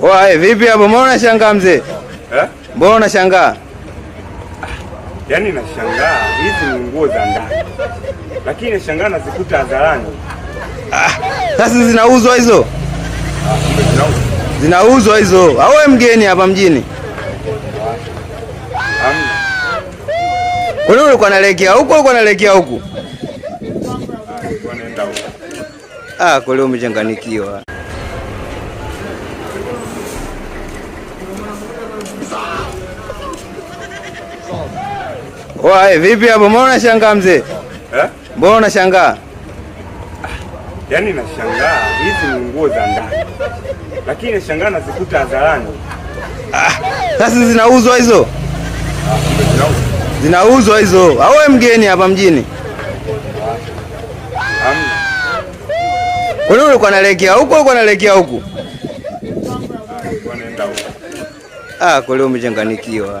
Wae, vipi hapo? Mbona unashangaa mzee? Mbona unashangaa? Yaani nashangaa hizi ni nguo za ndani. Lakini nashangaa nazikuta hadharani. Sasa zinauzwa hizo? Zinauzwa hizo. Au wewe mgeni hapa mjini? Wewe ulikuwa unaelekea huko, ulikuwa unaelekea huko? Wanaenda huko. Kwa leo umechanganikiwa. Wae, vipi hapo? Mbona unashangaa mzee? Mbona unashangaa? Yaani nashangaa hizi ni nguo za ndani. Lakini nashangaa nazikuta hadharani. Sasa zinauzwa hizo? Zinauzwa hizo. Au wewe mgeni hapa mjini? Wewe ulikuwa unaelekea huko, ulikuwa unaelekea huko? Wanaenda huko. Kwa leo umechanganikiwa.